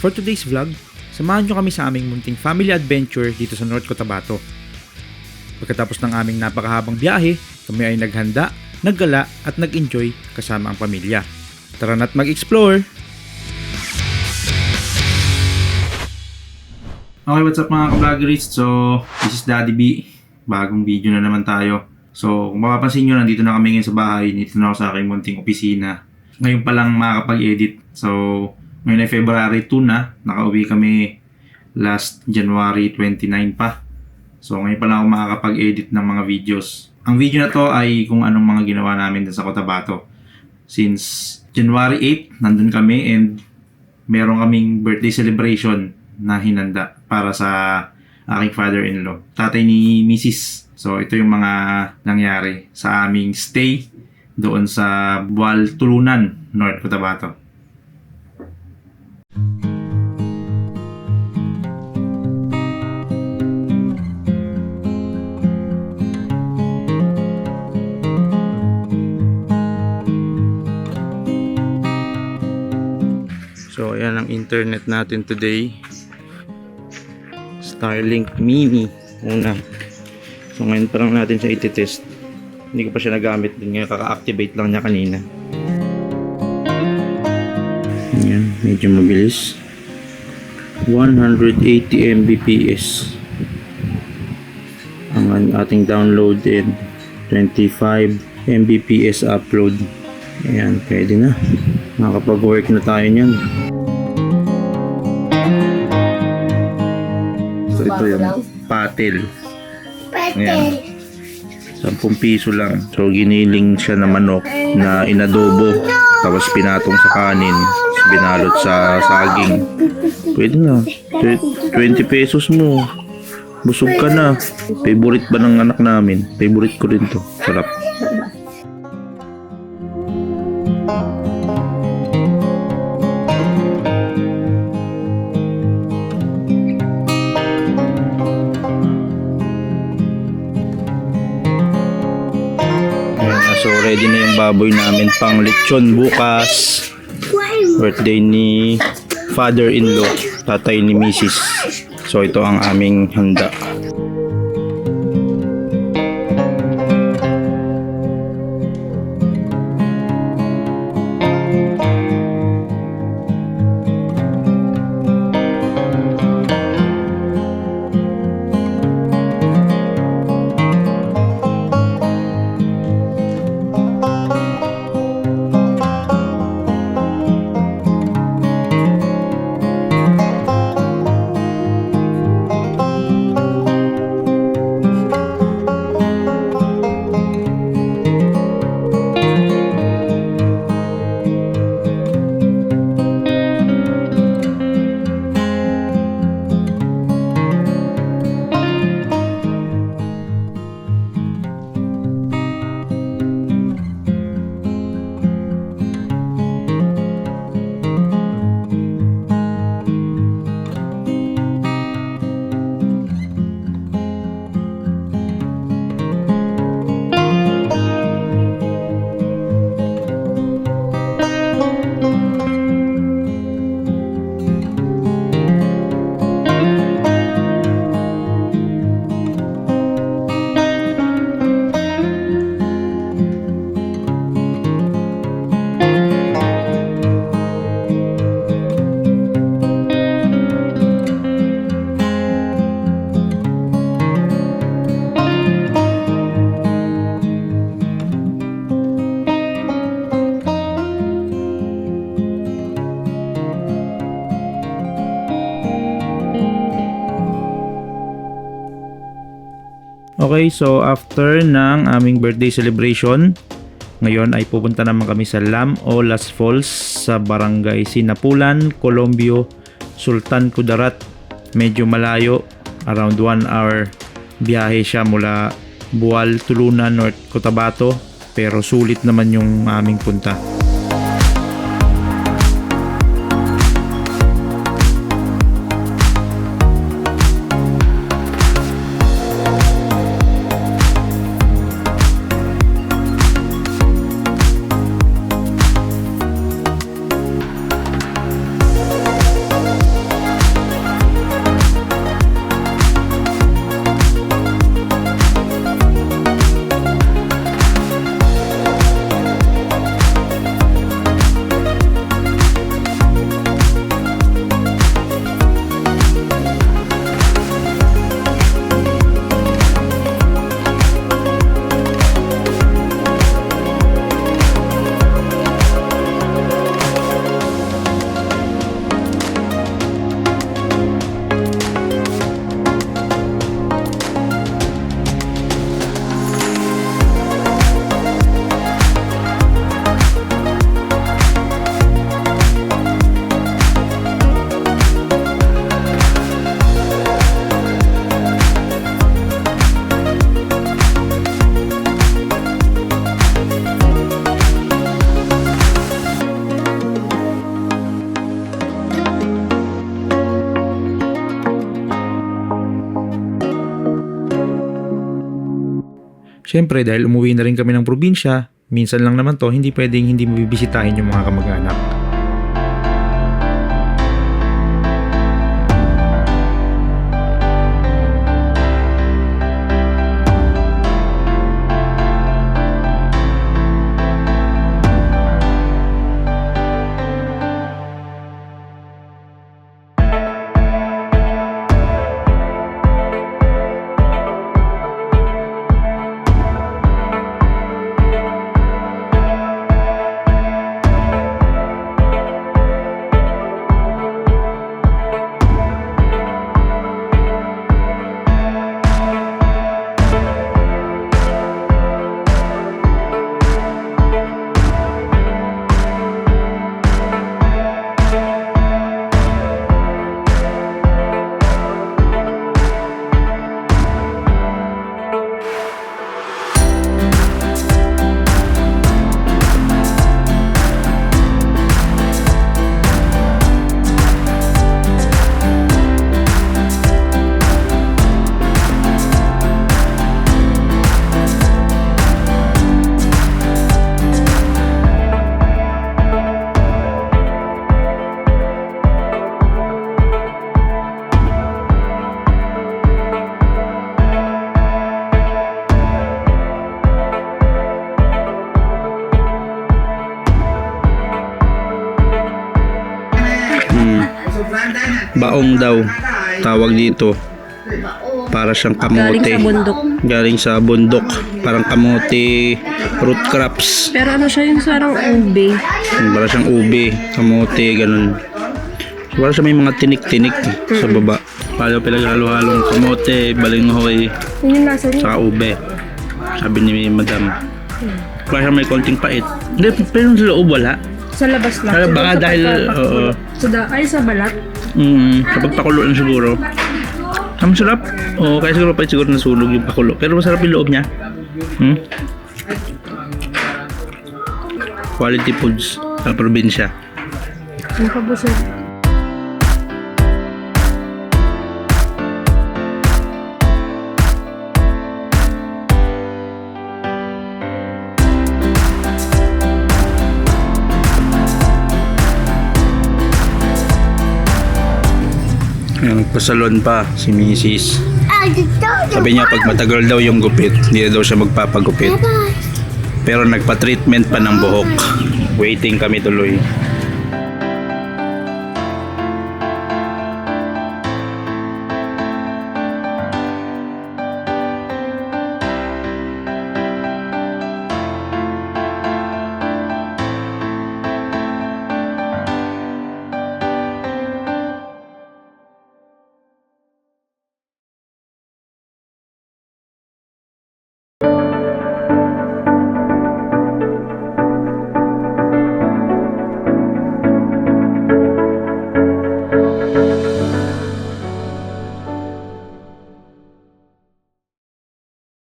For today's vlog, samahan nyo kami sa aming munting family adventure dito sa North Cotabato. Pagkatapos ng aming napakahabang biyahe, kami ay naghanda, naggala at nag-enjoy kasama ang pamilya. Tara na't mag-explore! Okay, what's up mga ka-vloggeries? So, this is Daddy B. Bagong video na naman tayo. So, kung mapapansin nyo, nandito na kami ngayon sa bahay. Dito na ako sa aking munting opisina. Ngayon pa lang makakapag-edit. So, ngayon ay February 2 na. Nakauwi kami last January 29 pa. So, ngayon pa lang ako makakapag-edit ng mga videos. Ang video na to ay kung anong mga ginawa namin sa Cotabato. Since January 8, nandun kami and meron kaming birthday celebration na hinanda para sa aking father-in-law, tatay ni Mrs. So ito yung mga nangyari sa aming stay doon sa Bual Tulunan, North Cotabato. So ayan ang internet natin today. Starlink Mini una. So ngayon pa lang natin siya iti-test. Hindi ko pa siya nagamit din ngayon, kaka-activate lang niya kanina. Ayan, medyo mabilis. 180 Mbps ang ating download and 25 Mbps upload. Ayan, pwede na. Nakapag-work na tayo niyan. So ito yung patel. Ayan. 10 piso lang. So giniling siya na manok na inadobo. Tapos pinatong sa kanin. Tapos binalot sa saging. Pwede na. 20 pesos mo. Busog ka na. Favorite ba ng anak namin? Favorite ko rin to. Sarap. So ready na yung baboy namin pang lechon bukas. Birthday ni father-in-law, tatay ni Mrs. So ito ang aming handa. Okay, so after ng aming birthday celebration, ngayon ay pupunta naman kami sa Lam o Las Falls sa Barangay Sinapulan, Colombio, Sultan Kudarat. Medyo malayo, around 1 hour biyahe siya mula Bual Tulunan, North Cotabato, pero sulit naman yung aming punta. Siyempre dahil umuwi na rin kami ng probinsya, minsan lang naman to, hindi pwedeng hindi mo bibisitahin yung mga kamag-anak. Baong daw tawag dito, para siyang kamote Galing sa bundok. galing sa bundok, parang kamote root crops, Pero ano siya yung sarang ube. para siyang ube, kamote, ganun. Para siya may mga tinik-tinik sa baba, para pinaghalo-halong kamote, balinghoy, Yun yung lasa niya. saka ube, sabi ni madam. Para siya may konting pait, hindi, pero sa loob wala. Sa labas lang. Kaya baka Sa dahil, pagpapakulo. oo. Ay, sa balat. Kapag pakulo lang siguro. Ang sarap. O kaya siguro pa siguro nasunog yung pakulo. Pero masarap yung loob niya. Quality foods sa probinsya. Ang kabusog. Ayan, nagpasalon pa si Mrs. Sabi niya pag matagal daw yung gupit, hindi na daw siya magpapagupit. Pero nagpa-treatment pa ng buhok. Waiting kami tuloy.